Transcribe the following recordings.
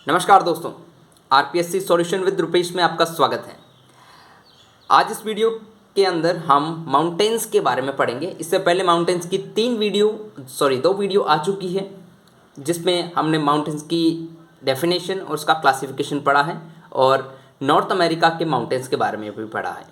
नमस्कार दोस्तों, RPSC solution with Rupesh में आपका स्वागत है। आज इस वीडियो के अंदर हम माउंटेन्स के बारे में पढ़ेंगे। इससे पहले माउंटेन्स की दो वीडियो आ चुकी है, जिसमें हमने माउंटेन्स की डेफिनेशन और उसका क्लासिफिकेशन पढ़ा है और नॉर्थ अमेरिका के माउंटेन्स के बारे में भी पढ़ा है।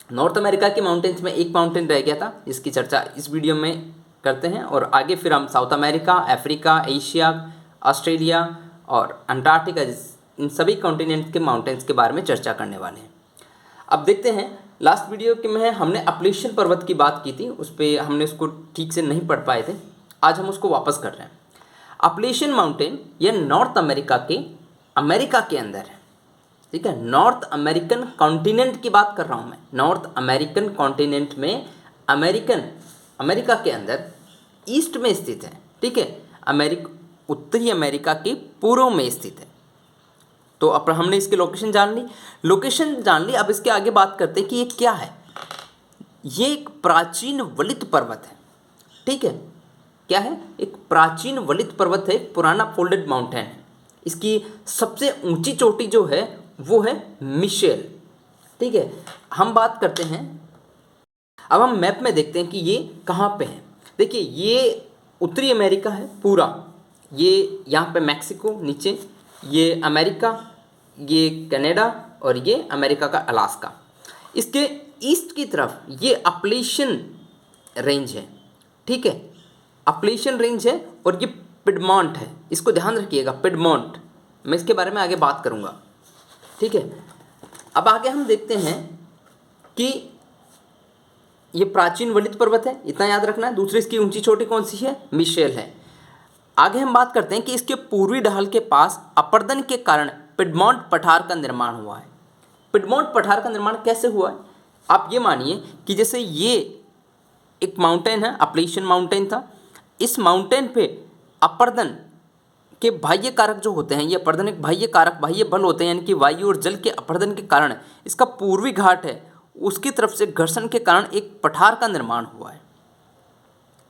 नॉर्थ अमेरिका के माउंटेन्स में एक माउंटेन रह गया था, इसकी चर्चा इस वीडियो में करते हैं और आगे फिर हम south America, Africa, Asia, Australia और अंटार्कटिका, इन सभी कॉन्टिनेंट के माउंटेन्स के बारे में चर्चा करने वाले हैं। अब देखते हैं, लास्ट वीडियो के में हमने अपलेशियन पर्वत की बात की थी, उस पर हमने उसको ठीक से नहीं पढ़ पाए थे। आज हम उसको वापस कर रहे हैं। अपलेशियन माउंटेन यह नॉर्थ अमेरिका के अंदर है, ठीक है। नॉर्थ अमेरिकन कॉन्टिनेंट की बात कर रहा हूँ मैं। नॉर्थ अमेरिकन कॉन्टिनेंट में अमेरिका के अंदर ईस्ट में स्थित है, ठीक है। उत्तरी अमेरिका के पूर्व में स्थित है। तो अब हमने इसकी लोकेशन जान ली। अब इसके आगे बात करते हैं कि ये क्या है। ये एक प्राचीन वलित पर्वत है, ठीक है। क्या है? एक प्राचीन वलित पर्वत है, एक पुराना फोल्डेड माउंटेन है। इसकी सबसे ऊंची चोटी जो है वो है मिशेल, ठीक है। हम बात करते हैं, अब हम मैप में देखते हैं कि ये कहाँ पे है। देखिए, ये उत्तरी अमेरिका है पूरा। ये यहाँ पे मैक्सिको नीचे, ये अमेरिका, ये कनाडा और ये अमेरिका का अलास्का। इसके ईस्ट की तरफ ये अपलेशियन रेंज है, ठीक है। अपलेशियन रेंज है और ये पिडमॉन्ट है। इसको ध्यान रखिएगा, पिडमॉन्ट। मैं इसके बारे में आगे बात करूँगा, ठीक है। अब आगे हम देखते हैं कि ये प्राचीन वलित पर्वत है, इतना याद रखना है। दूसरी इसकी ऊंची चोटी कौन सी है? मिशेल है। आगे हम बात करते हैं कि इसके पूर्वी ढाल के पास अपरदन के कारण पिडमॉन्ट पठार का निर्माण हुआ है। पिडमॉन्ट पठार का निर्माण कैसे हुआ है? आप ये मानिए कि जैसे ये एक माउंटेन है, अपलेशियन माउंटेन था। इस माउंटेन पे अपरदन के बाह्य कारक जो होते हैं, ये अपरदन एक बाह्य बल होते हैं, यानी कि वायु और जल के अपरदन के कारण इसका पूर्वी घाट है, उसकी तरफ से घर्षण के कारण एक पठार का निर्माण हुआ है।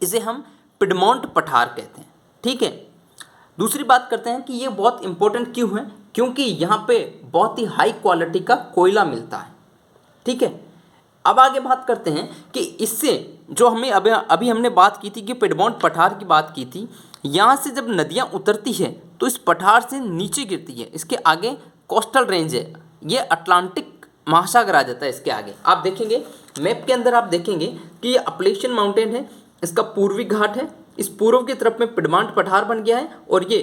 इसे हम पिडमॉन्ट पठार कहते हैं, ठीक है। दूसरी बात करते हैं कि ये बहुत इंपॉर्टेंट क्यों है? क्योंकि यहाँ पे बहुत ही हाई क्वालिटी का कोयला मिलता है, ठीक है। अब आगे बात करते हैं कि इससे जो हमें अभी हमने बात की थी कि पिडमॉन्ट पठार की बात की थी, यहाँ से जब नदियाँ उतरती है तो इस पठार से नीचे गिरती है। इसके आगे कोस्टल रेंज है, ये अटलांटिक महासागर आ जाता है। इसके आगे आप देखेंगे मैप के अंदर, आप देखेंगे कि ये अपलेशियन माउंटेन है, इसका पूर्वी घाट है, इस पूर्व की तरफ में पिडमॉन्ट पठार बन गया है और ये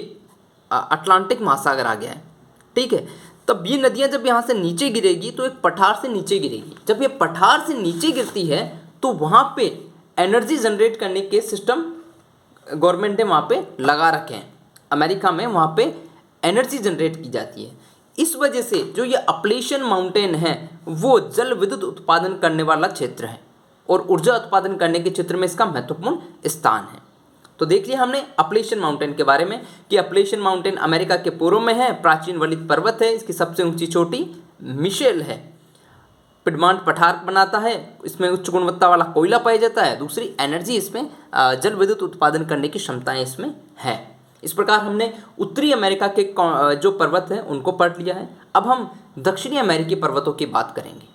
अटलांटिक महासागर आ गया है, ठीक है। तब ये नदियाँ जब यहाँ से नीचे गिरेगी तो एक पठार से नीचे गिरेगी। जब ये पठार से नीचे गिरती है तो वहाँ पे एनर्जी जनरेट करने के सिस्टम गवर्नमेंट ने वहाँ पे लगा रखे हैं। अमेरिका में वहाँ पे एनर्जी जनरेट की जाती है। इस वजह से जो ये अपलेशियन माउंटेन है वो जल विद्युत उत्पादन करने वाला क्षेत्र है और ऊर्जा उत्पादन करने के क्षेत्र में इसका महत्वपूर्ण स्थान है। तो देख लिया हमने अपलेशियन माउंटेन के बारे में कि अपलेशियन माउंटेन अमेरिका के पूर्व में है, प्राचीन वलित पर्वत है, इसकी सबसे ऊंची चोटी मिशेल है, पिडमॉन्ट पठार बनाता है, इसमें उच्च गुणवत्ता वाला कोयला पाया जाता है, दूसरी एनर्जी इसमें जल विद्युत उत्पादन करने की क्षमताएं इसमें है। इस प्रकार हमने उत्तरी अमेरिका के जो पर्वत हैं उनको पढ़ लिया है। अब हम दक्षिणी अमेरिकी पर्वतों की बात करेंगे।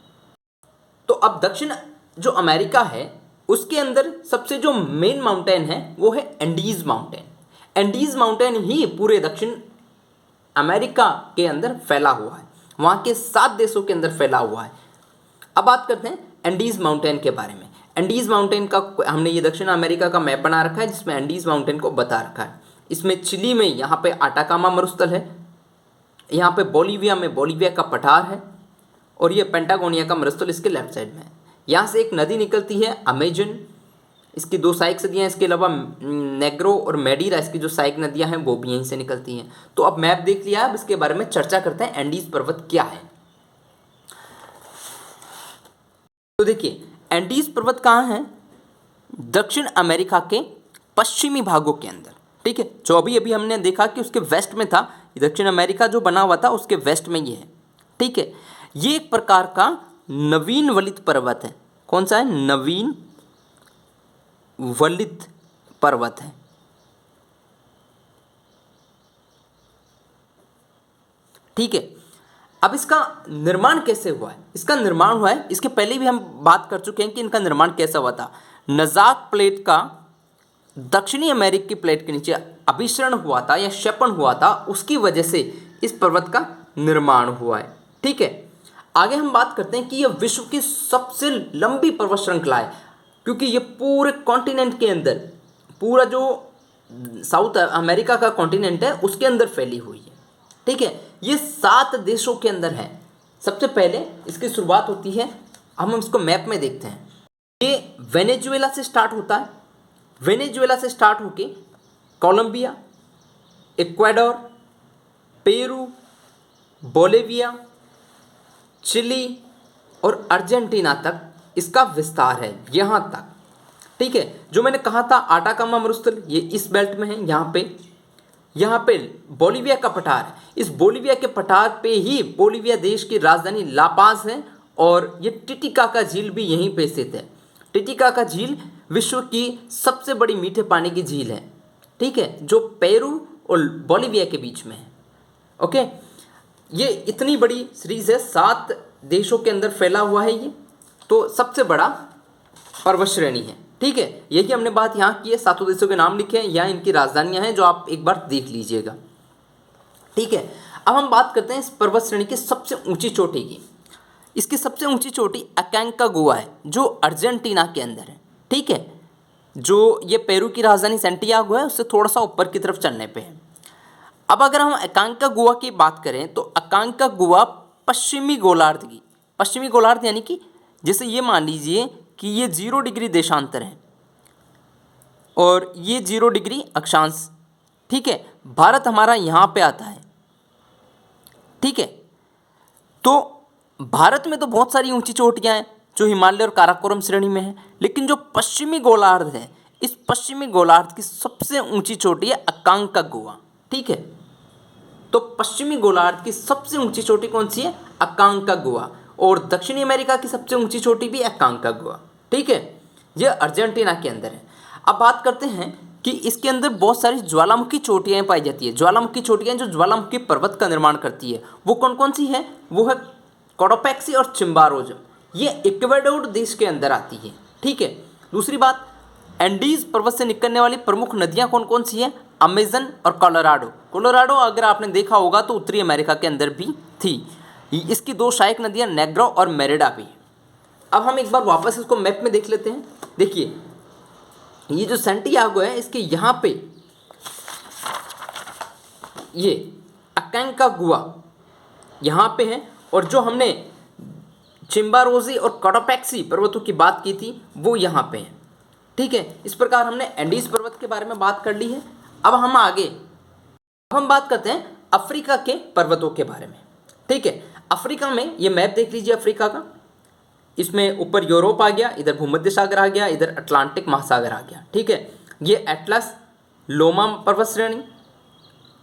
तो अब दक्षिण जो अमेरिका है उसके अंदर सबसे जो मेन माउंटेन है वो है एंडीज माउंटेन। एंडीज माउंटेन ही पूरे दक्षिण अमेरिका के अंदर फैला हुआ है, वहाँ के 7 देशों के अंदर फैला हुआ है। अब बात करते हैं एंडीज माउंटेन के बारे में। एंडीज माउंटेन का हमने ये दक्षिण अमेरिका का मैप बना रखा है जिसमें एंडीज माउंटेन को बता रखा है। इसमें चिली में यहाँ पे आटाकामा मरुस्थल है, यहाँ पे बोलीविया में बोलीविया का पठार है और ये पेंटागोनिया का मरुस्थल इसके लेफ्ट साइड में है। यहाँ से एक नदी निकलती है अमेजन, इसकी 2 सहायक नदियाँ, इसके अलावा नेग्रो और मेडीरा इसकी जो सहायक नदियाँ हैं वो भी यहीं से निकलती हैं। तो अब मैप देख लिया, अब इसके बारे में चर्चा करते हैं एंडीज पर्वत क्या है। तो देखिए, एंडीज पर्वत कहाँ है? दक्षिण अमेरिका के पश्चिमी भागों के अंदर, ठीक है। जो अभी हमने देखा कि उसके वेस्ट में था, दक्षिण अमेरिका जो बना हुआ था उसके वेस्ट में ये है, ठीक है। ये एक प्रकार का नवीन वलित पर्वत है। कौन सा है? नवीन वलित पर्वत है। ठीक है। अब इसका निर्माण कैसे हुआ है? इसका निर्माण हुआ है, इसके पहले भी हम बात कर चुके हैं कि इनका निर्माण कैसा हुआ था। नजाक प्लेट का दक्षिणी अमेरिका की प्लेट के नीचे अभिसरण हुआ था या क्षेपण हुआ था, उसकी वजह से इस पर्वत का निर्माण हुआ है। ठीक है, आगे हम बात करते हैं कि यह विश्व की सबसे लंबी पर्वत श्रृंखला है, क्योंकि ये पूरे कॉन्टिनेंट के अंदर, पूरा जो साउथ अमेरिका का कॉन्टिनेंट है उसके अंदर फैली हुई है। ठीक है, ये 7 देशों के अंदर है। सबसे पहले इसकी शुरुआत होती है, हम इसको मैप में देखते हैं। ये वेनेजुएला से स्टार्ट होता है, वेनेजुएला से स्टार्ट होके Colombia, Ecuador, Peru, Bolivia, Chile और अर्जेंटीना तक इसका विस्तार है, यहाँ तक। ठीक है, जो मैंने कहा था आटाकामा मरुस्थल, ये इस बेल्ट में है। यहाँ पे बोलिविया का पठार है। इस बोलिविया के पठार पे ही बोलिविया देश की राजधानी लापाज है, और ये टिटिकाका झील भी यहीं पे स्थित है। टिटिकाका झील विश्व की सबसे बड़ी मीठे पानी की झील है। ठीक है, जो पेरू और बोलिविया के बीच में है। ओके, ये इतनी बड़ी सीरीज है, 7 देशों के अंदर फैला हुआ है ये, तो सबसे बड़ा पर्वत श्रेणी है। ठीक है, यही हमने बात यहाँ की है। 7 देशों के नाम लिखे हैं, यहाँ इनकी राजधानियाँ हैं, जो आप एक बार देख लीजिएगा। ठीक है, अब हम बात करते हैं इस पर्वत श्रेणी की सबसे ऊंची चोटी की। इसकी सबसे ऊंची चोटी अकांकागुआ है, जो अर्जेंटीना के अंदर है। ठीक है, जो ये पेरू की राजधानी सैंटियागो है उससे थोड़ा सा ऊपर की तरफ चलने पे है। अब अगर हम अकांकागुआ की बात करें तो अकांकागुआ पश्चिमी गोलार्ध यानी कि जैसे ये मान लीजिए कि ये 0 डिग्री देशांतर है और ये 0 डिग्री अक्षांश। ठीक है, भारत हमारा यहाँ पे आता है। ठीक है, तो भारत में तो बहुत सारी ऊंची चोटियाँ हैं जो हिमालय और काराकोरम श्रेणी में है, लेकिन जो पश्चिमी गोलार्ध है, इस पश्चिमी गोलार्ध की सबसे ऊंची चोटी है अकांकागुआ। ठीक है, तो पश्चिमी गोलार्ध की सबसे ऊंची चोटी कौन सी है? अकांकागुआ। और दक्षिणी अमेरिका की सबसे ऊंची चोटी भी अकांकागुआ। ठीक है, ये अर्जेंटीना के अंदर है। अब बात करते हैं कि इसके अंदर बहुत सारी ज्वालामुखी चोटियाँ पाई जाती है। ज्वालामुखी चोटियाँ जो ज्वालामुखी पर्वत का निर्माण करती है, वो कौन कौन सी है? वो है कोटोपैक्सी और चिम्बारोज। ये इक्वाडोर देश के अंदर आती है। ठीक है, दूसरी बात, एंडीज पर्वत से निकलने वाली प्रमुख नदियाँ कौन कौन सी हैं? अमेजन और कोलोराडो अगर आपने देखा होगा तो उत्तरी अमेरिका के अंदर भी थी। इसकी 2 सहायक नदियाँ नेग्रो और मेरिडा भी। अब हम एक बार वापस इसको मैप में देख लेते हैं। देखिए, ये जो सैंटियागो है, इसके यहाँ पे ये अकांकागुआ यहाँ पे है, और जो हमने चिम्बारोजी और कोटोपैक्सी पर्वतों की बात की थी वो यहाँ पे है। ठीक है, इस प्रकार हमने एंडीज पर्वत के बारे में बात कर ली है। अब हम बात करते हैं अफ्रीका के पर्वतों के बारे में। ठीक है, अफ्रीका में ये मैप देख लीजिए अफ्रीका का। इसमें ऊपर यूरोप आ गया, इधर भूमध्य सागर आ गया, इधर अटलांटिक महासागर आ गया। ठीक है, ये एटलस, लोमा पर्वत श्रेणी,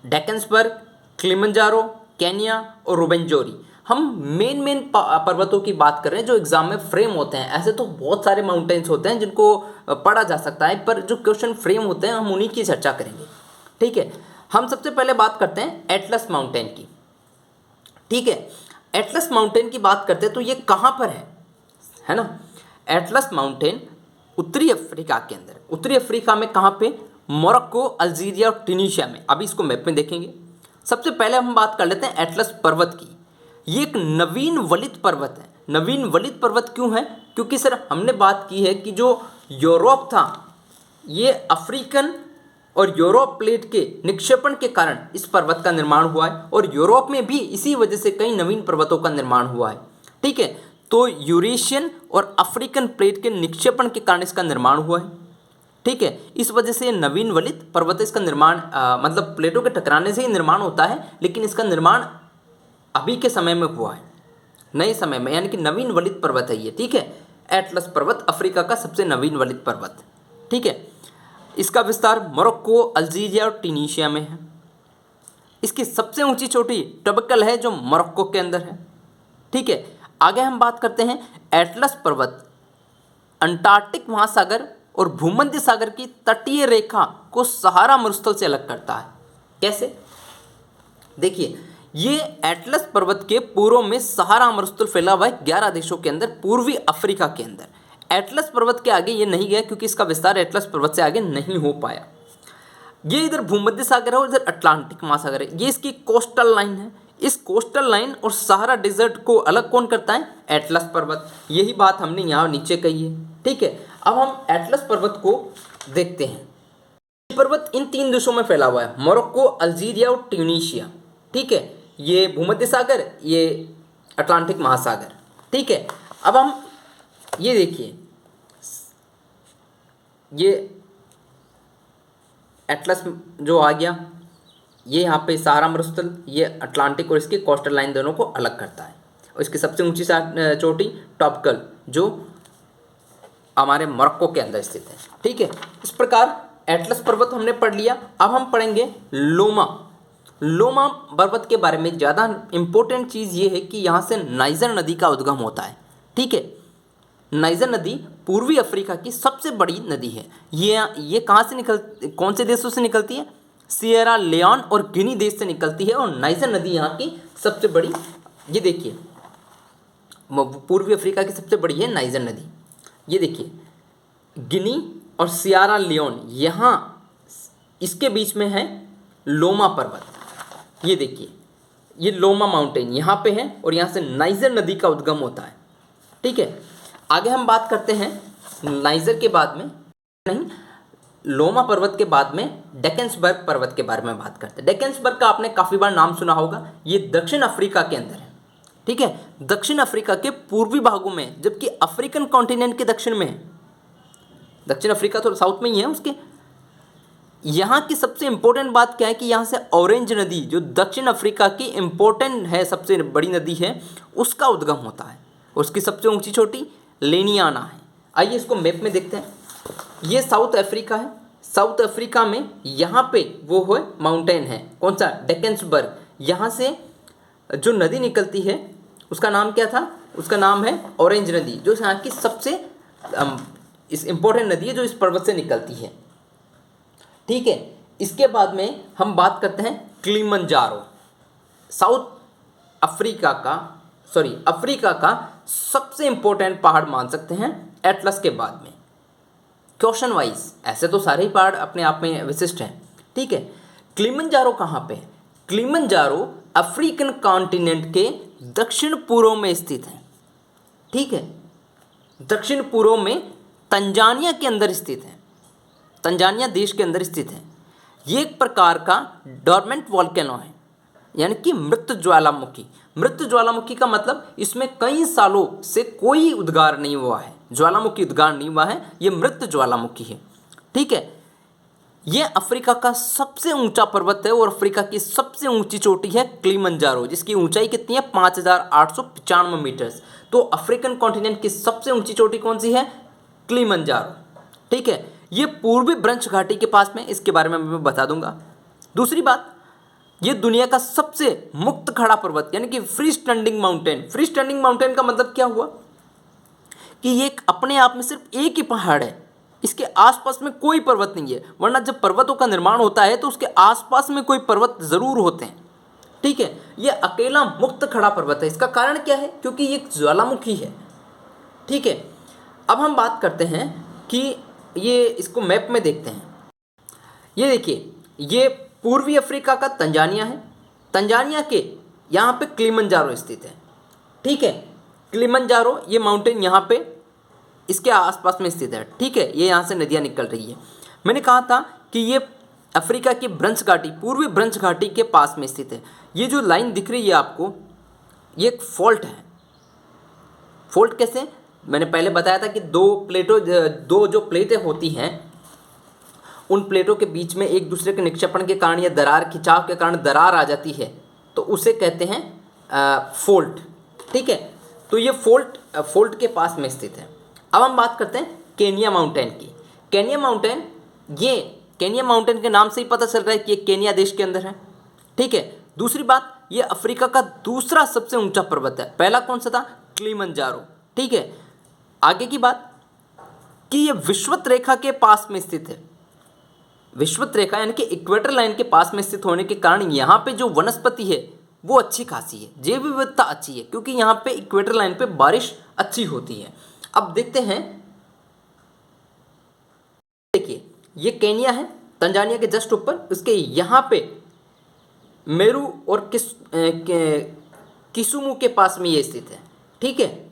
डेकन्सबर्ग, किलिमंजारो, केन्या और रुबेंजोरी। हम मेन पर्वतों की बात कर रहे हैं जो एग्जाम में फ्रेम होते हैं। ऐसे तो बहुत सारे माउंटेन्स होते हैं जिनको पढ़ा जा सकता है, पर जो क्वेश्चन फ्रेम होते हैं हम उन्हीं की चर्चा करेंगे। ठीक है, हम सबसे पहले बात करते हैं एटलस माउंटेन की। ठीक है, एटलस माउंटेन की बात करते हैं तो ये कहाँ पर है ना? एटलस माउंटेन उत्तरी अफ्रीका के अंदर, उत्तरी अफ्रीका में कहाँ पे? मोरक्को, अल्जीरिया और ट्यूनीशिया में। अभी इसको मैप में देखेंगे। सबसे पहले हम बात कर लेते हैं एटलस पर्वत की। ये एक नवीन वलित पर्वत है। नवीन वलित पर्वत क्यों है? क्योंकि सर हमने बात की है कि जो यूरोप था, ये अफ्रीकन और यूरोप प्लेट के निक्षेपण के कारण इस पर्वत का निर्माण हुआ है, और यूरोप में भी इसी वजह से कई नवीन पर्वतों का निर्माण हुआ है। ठीक है, तो यूरेशियन और अफ्रीकन प्लेट के निक्षेपण के कारण इसका निर्माण हुआ है। ठीक है, इस वजह से नवीन वलित पर्वत, इसका निर्माण मतलब प्लेटों के टकराने से ही निर्माण होता है, लेकिन इसका निर्माण अभी के समय में हुआ है, नए समय में, यानी कि नवीन वलित पर्वत है ये। ठीक है, एटलस पर्वत अफ्रीका का सबसे नवीन वलित पर्वत। ठीक है, इसका विस्तार मोरक्को, अल्जीरिया और ट्यूनीशिया में है। इसकी सबसे ऊंची चोटी टबकल है जो मोरक्को के अंदर है। ठीक है, आगे हम बात करते हैं एटलस पर्वत अंटार्कटिक महासागर और भूमध्य सागर की तटीय रेखा को सहारा मरुस्थल से अलग करता है। कैसे? देखिए, ये एटलस पर्वत के पूर्व में सहारा मरुस्थल फैला हुआ है 11 देशों के अंदर, पूर्वी अफ्रीका के अंदर। एटलस पर्वत के आगे ये नहीं गया क्योंकि इसका विस्तार एटलस पर्वत से आगे नहीं हो पाया। ये इधर भूमध्य सागर है और इधर अटलांटिक महासागर है। ये इसकी कोस्टल लाइन है। इस कोस्टल लाइन और सहारा डेजर्ट को अलग कौन करता है? एटलस पर्वत। यही बात हमने यहाँ नीचे कही है, ठीक है। अब हम एटलस पर्वत को देखते हैं। ये पर्वत इन 3 देशों में फैला हुआ है, मोरक्को, अल्जीरिया और ट्यूनीशिया, ठीक है। ये भूमध्य सागर, ये अटलांटिक महासागर, ठीक है। अब हम ये देखिए, ये एटलस जो आ गया, ये यहाँ पे सहारा मरुस्थल, ये अटलांटिक और इसकी कोस्टल लाइन दोनों को अलग करता है। और इसकी सबसे ऊंची चोटी टॉपिकल जो हमारे मोरक्को के अंदर स्थित है, ठीक है। इस प्रकार एटलस पर्वत हमने पढ़ लिया। अब हम पढ़ेंगे लोमा। लोमा पर्वत के बारे में ज़्यादा इम्पोर्टेंट चीज़ ये है कि यहाँ से नाइजर नदी का उद्गम होता है, ठीक है। नाइजर नदी पूर्वी अफ्रीका की सबसे बड़ी नदी है। ये कहाँ से कौन से देशों से निकलती है? सिएरा लियोन और गिनी देश से निकलती है। और नाइजर नदी यहाँ की सबसे बड़ी, ये देखिए, पूर्वी अफ्रीका की सबसे बड़ी है नाइजर नदी। ये देखिए, गिनी और सिएरा लियोन, यहाँ इसके बीच में है लोमा पर्वत। ये देखिए, ये लोमा माउंटेन यहाँ पे है और यहाँ से नाइजर नदी का उद्गम होता है, ठीक है। आगे हम बात करते हैं नाइजर के बाद में, नहीं, लोमा पर्वत के बाद में डेकेंसबर्ग पर्वत के बारे में बात करते हैं। डेकेंसबर्ग का आपने काफ़ी बार नाम सुना होगा। ये दक्षिण अफ्रीका के अंदर है, ठीक है। दक्षिण अफ्रीका के पूर्वी भागों में, जबकि अफ्रीकन कॉन्टिनेंट के दक्षिण में है। दक्षिण अफ्रीका तो साउथ में ही है उसके। यहाँ की सबसे इंपॉर्टेंट बात क्या है कि यहाँ से ऑरेंज नदी, जो दक्षिण अफ्रीका की इंपॉर्टेंट है, सबसे बड़ी नदी है, उसका उद्गम होता है। उसकी सबसे ऊंची चोटी लेनियाना है। आइए इसको मैप में देखते हैं। ये साउथ अफ्रीका है। साउथ अफ्रीका में यहाँ पे वो है माउंटेन है, कौन सा? डेकेंसबर्ग। यहाँ से जो नदी निकलती है उसका नाम क्या था? उसका नाम है ऑरेंज नदी, जो यहाँ की सबसे इस इम्पोर्टेंट नदी है जो इस पर्वत से निकलती है, ठीक है। इसके बाद में हम बात करते हैं किलिमंजारो। साउथ अफ्रीका का, अफ्रीका का सबसे इंपॉर्टेंट पहाड़ मान सकते हैं एटलस के बाद में। क्वेश्चन वाइज ऐसे तो सारे ही पहाड़ अपने आप में विशिष्ट हैं, ठीक है। किलिमंजारो कहाँ पे है? किलिमंजारो अफ्रीकन कॉन्टिनेंट के दक्षिण पूर्व में स्थित है, ठीक है। दक्षिण पूर्व में तंजानिया के अंदर स्थित है, तंजानिया देश के अंदर स्थित है। ये एक प्रकार का डोरमेंट वॉल्केनो है, यानी कि मृत ज्वालामुखी। मृत ज्वालामुखी का मतलब इसमें कई सालों से कोई उद्गार नहीं हुआ है, ज्वालामुखी उद्गार नहीं हुआ है, ये मृत ज्वालामुखी है, ठीक है। ये अफ्रीका का सबसे ऊंचा पर्वत है और अफ्रीका की सबसे ऊंची चोटी है किलिमंजारो, जिसकी ऊंचाई कितनी है? 5895 मीटर। तो अफ्रीकन कॉन्टिनेंट की सबसे ऊंची चोटी कौन सी है? किलिमंजारो, ठीक है। ये पूर्वी ब्रंश घाटी के पास में, इसके बारे में मैं बता दूंगा। दूसरी बात, ये दुनिया का सबसे मुक्त खड़ा पर्वत, यानी कि free standing mountain. Free standing mountain का मतलब क्या हुआ कि ये अपने आप में सिर्फ एक ही पहाड़ है, इसके आसपास में कोई पर्वत नहीं है। वरना जब पर्वतों का निर्माण होता है तो उसके आसपास में कोई पर्वत जरूर होते हैं, ठीक है। ये अकेला मुक्त खड़ा पर्वत है। इसका कारण क्या है? क्योंकि ये ज्वालामुखी है, ठीक है। अब हम बात करते हैं कि ये इसको मैप में देखते हैं। ये देखिए, ये पूर्वी अफ्रीका का तंजानिया है। तंजानिया के यहाँ पे किलिमंजारो स्थित है, ठीक है। किलिमंजारो ये माउंटेन यहाँ पे इसके आसपास में स्थित है, ठीक है। ये यहाँ से नदियाँ निकल रही है। मैंने कहा था कि ये अफ्रीका की ब्रंश घाटी, पूर्वी ब्रंश घाटी के पास में स्थित है। ये जो लाइन दिख रही है आपको, ये एक फॉल्ट है। फॉल्ट कैसे? मैंने पहले बताया था कि दो जो प्लेटें होती हैं, उन प्लेटों के बीच में एक दूसरे के निक्षेपण के कारण या दरार खिंचाव के कारण दरार आ जाती है, तो उसे कहते हैं फोल्ट, ठीक है। तो ये फोल्ट के पास में स्थित है। अब हम बात करते हैं केनिया माउंटेन की। केनिया माउंटेन के नाम से ही पता चल रहा है कि ये केनिया देश के अंदर है, ठीक है। दूसरी बात, ये अफ्रीका का दूसरा सबसे ऊंचा पर्वत है। पहला कौन सा था? किलिमंजारो, ठीक है। आगे की बात कि ये विषुवत रेखा के पास में स्थित है। विषुवत रेखा यानी कि इक्वेटर लाइन के पास में स्थित होने के कारण यहाँ पे जो वनस्पति है वो अच्छी खासी है, जैव विविधता अच्छी है, क्योंकि यहाँ पे इक्वेटर लाइन पे बारिश अच्छी होती है। अब देखते हैं, देखिए ये केन्या है, तंजानिया के जस्ट ऊपर, उसके यहाँ पे मेरू और किसुमू के पास में ये स्थित है। ठीक है,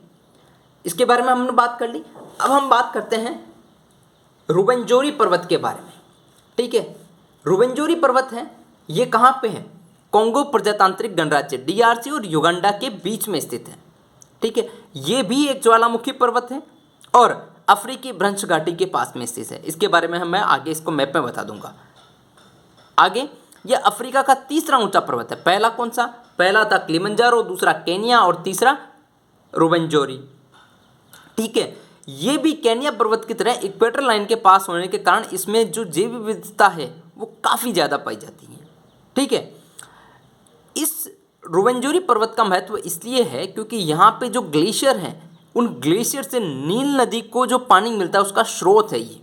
इसके बारे में हमने बात कर ली। अब हम बात करते हैं रुवेंजोरी पर्वत के बारे में। ठीक है, रुवेंजोरी पर्वत है, ये कहाँ पे है? कॉन्गो प्रजातांत्रिक गणराज्य DRC और युगांडा के बीच में स्थित है। ठीक है, ये भी एक ज्वालामुखी पर्वत है और अफ्रीकी भ्रंश घाटी के पास में स्थित है। इसके बारे में मैं आगे इसको मैप में बता दूंगा। आगे, यह अफ्रीका का तीसरा ऊंचा पर्वत है। पहला कौन सा? पहला था किलिमंजारो, दूसरा केन्या और तीसरा रुवेंजोरी। ठीक है, ये भी केन्या पर्वत की तरह इक्वेटर लाइन के पास होने के कारण इसमें जो जैव विविधता है वो काफ़ी ज़्यादा पाई जाती है। ठीक है, इस रुवेंजोरी पर्वत का महत्व इसलिए है क्योंकि यहाँ पे जो ग्लेशियर हैं, उन ग्लेशियर से नील नदी को जो पानी मिलता है उसका स्रोत है ये।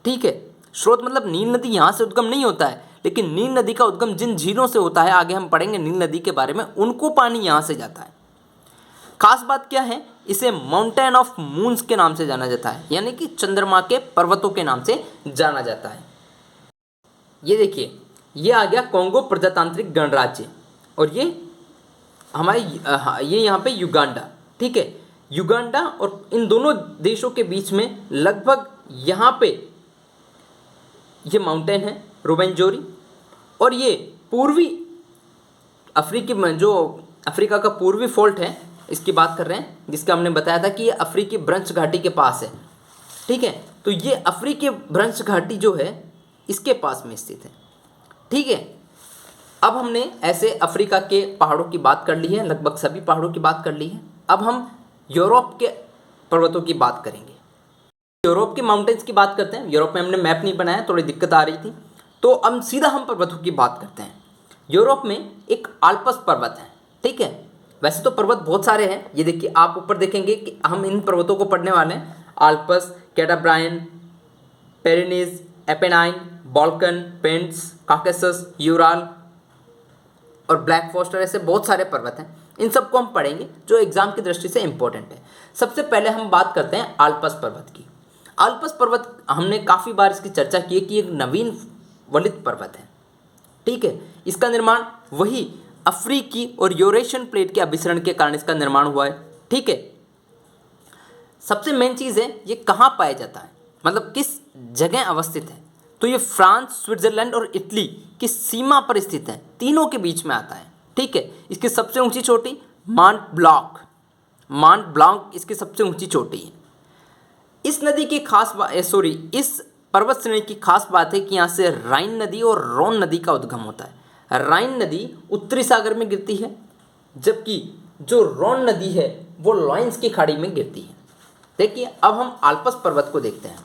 ठीक है, स्रोत मतलब नील नदी यहाँ से उद्गम नहीं होता है, लेकिन नील नदी का उद्गम जिन झीलों से होता है, आगे हम पढ़ेंगे नील नदी के बारे में, उनको पानी यहाँ से जाता है। खास बात क्या है, इसे माउंटेन ऑफ मून्स के नाम से जाना जाता है, यानी कि चंद्रमा के पर्वतों के नाम से जाना जाता है। ये देखिए, ये आ गया कॉन्गो प्रजातांत्रिक गणराज्य और ये हमारे ये यहाँ पे युगांडा। ठीक है, युगांडा और इन दोनों देशों के बीच में लगभग यहाँ पे ये माउंटेन है रुवेंजोरी, और ये पूर्वी अफ्रीका का पूर्वी फोल्ट है, इसकी बात कर रहे हैं, जिसका हमने बताया था कि ये अफ्रीकी भ्रंश घाटी के पास है। ठीक है, तो ये अफ्रीकी भ्रंश घाटी जो है इसके पास में स्थित है। ठीक है, अब हमने ऐसे अफ्रीका के पहाड़ों की बात कर ली है, लगभग सभी पहाड़ों की बात कर ली है। अब हम यूरोप के पर्वतों की बात करेंगे। यूरोप के माउंटेन्स की बात करते हैं। यूरोप में हमने मैप नहीं बनाया, थोड़ी दिक्कत आ रही थी, तो अब सीधा हम पर्वतों की बात करते हैं। यूरोप में एक आल्प्स पर्वत है। ठीक है, वैसे तो पर्वत बहुत सारे हैं, ये देखिए आप ऊपर देखेंगे कि हम इन पर्वतों को पढ़ने वाले हैं। Alps, Cantabrian, Pyrenees, Apennine, Balkan, पेंट्स, काकेसस, यूराल और ब्लैक फॉरेस्ट, ऐसे बहुत सारे पर्वत हैं। इन सबको हम पढ़ेंगे जो एग्जाम की दृष्टि से इंपॉर्टेंट है। सबसे पहले हम बात करते हैं आल्प्स पर्वत की। आल्प्स पर्वत हमने काफ़ी बार इसकी चर्चा की है कि एक नवीन वलित पर्वत है। ठीक है, इसका निर्माण वही अफ्रीकी और यूरेशियन प्लेट के अभिसरण के कारण इसका निर्माण हुआ है। ठीक है, सबसे मेन चीज़ है ये कहाँ पाया जाता है, मतलब किस जगह अवस्थित है। तो ये फ्रांस, स्विट्जरलैंड और इटली की सीमा पर स्थित है, तीनों के बीच में आता है। ठीक है, इसकी सबसे ऊंची चोटी मांट ब्लांक इसकी सबसे ऊंची चोटी है। इस नदी की इस पर्वत श्रेणी की खास बात है कि यहाँ से राइन नदी और रोन नदी का उद्गम होता है। राइन नदी उत्तरी सागर में गिरती है, जबकि जो रोन नदी है वो लॉरेंस की खाड़ी में गिरती है। देखिए, अब हम आल्प्स पर्वत को देखते हैं,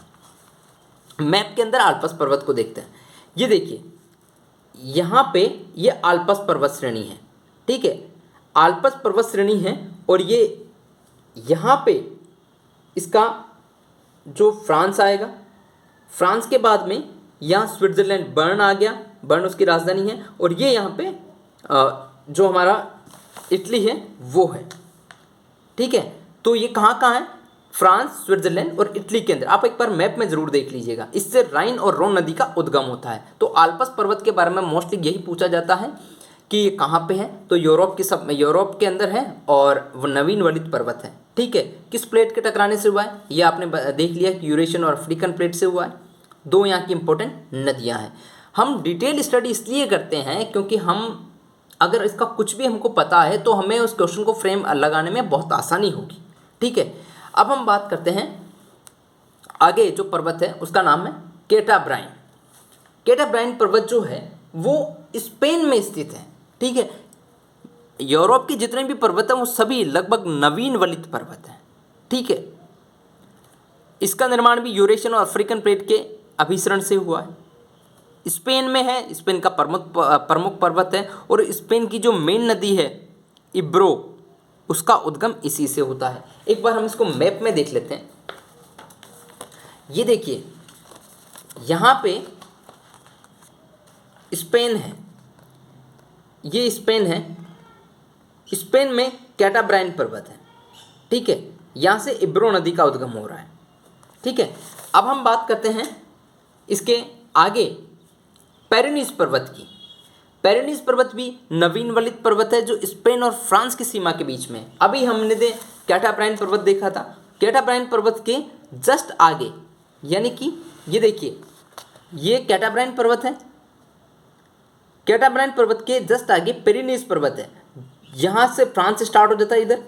मैप के अंदर आल्प्स पर्वत को देखते हैं। ये देखिए, यहाँ पे ये आल्प्स पर्वत श्रेणी है। ठीक है, आल्प्स पर्वत श्रेणी है और ये यहाँ पे इसका जो फ्रांस आएगा, फ्रांस के बाद में यहाँ स्विट्ज़रलैंड, बर्न आ गया, बर्न उसकी राजधानी है, और ये यहाँ पे जो हमारा इटली है वो है। ठीक है, तो ये कहाँ है? फ्रांस, स्विट्जरलैंड और इटली के अंदर। आप एक बार मैप में ज़रूर देख लीजिएगा, इससे राइन और रोन नदी का उद्गम होता है। तो आल्प्स पर्वत के बारे में मोस्टली यही पूछा जाता है कि ये कहाँ पे है, तो यूरोप के अंदर है और वो नवीन वलित पर्वत है। ठीक है, किस प्लेट के टकराने से हुआ है ये आपने देख लिया कि यूरेशियन और अफ्रीकन प्लेट से हुआ है। दो यहाँ की इंपॉर्टेंट नदियाँ हैं। हम डिटेल स्टडी इसलिए करते हैं क्योंकि हम अगर इसका कुछ भी हमको पता है तो हमें उस क्वेश्चन को फ्रेम लगाने में बहुत आसानी होगी। ठीक है, अब हम बात करते हैं आगे जो पर्वत है उसका नाम है कैटाब्राइन। कैटाब्राइन पर्वत जो है वो स्पेन में स्थित है। ठीक है, यूरोप के जितने भी पर्वत हैं वो सभी लगभग नवीन वलित पर्वत हैं। ठीक है, इसका निर्माण भी यूरेशियन और अफ्रीकन प्लेट के अभिसरण से हुआ है। स्पेन में है, स्पेन का प्रमुख पर्वत है, और स्पेन की जो मेन नदी है इब्रो, उसका उद्गम इसी से होता है। एक बार हम इसको मैप में देख लेते हैं। ये देखिए, यहाँ पे स्पेन है, ये स्पेन है, स्पेन में कैटाब्राइन पर्वत है, ठीक है, यहाँ से इब्रो नदी का उद्गम हो रहा है, ठीक है। अब हम बात करते हैं इसके आगे पेरेनीज पर्वत की। पेरेनीज पर्वत भी नवीन वलित पर्वत है जो स्पेन और फ्रांस की सीमा के बीच में है। अभी हमने कैटाब्राइन पर्वत देखा था, कैटाब्राइन पर्वत के जस्ट आगे, यानी कि ये देखिए, ये कैटाब्राइन पर्वत है, कैटाब्राइन पर्वत के जस्ट आगे पेरेनीज पर्वत है। यहाँ से फ्रांस स्टार्ट हो जाता है इधर,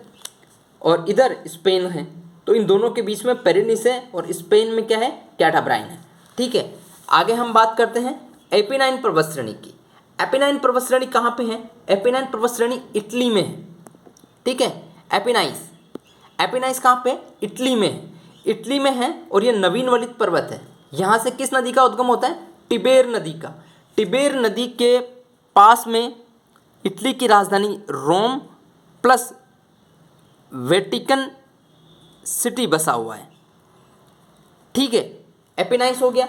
और इधर स्पेन है, तो इन दोनों के बीच में पेरेनीज है और स्पेन में क्या है, कैटाब्राइन है, ठीक है। आगे हम बात करते हैं एपिनाइन पर्वत श्रेणी की। एपिनाइन पर्वत श्रेणी कहाँ पे है? एपिनाइन पर्वत श्रेणी इटली में है, ठीक है। एपिनाइस कहाँ पे? इटली में है, इटली में है, और ये नवीन वलित पर्वत है। यहाँ से किस नदी का उद्गम होता है? टिबेर नदी का। टिबेर नदी के पास में इटली की राजधानी रोम प्लस वेटिकन सिटी बसा हुआ है, ठीक है। एपिनाइस हो गया।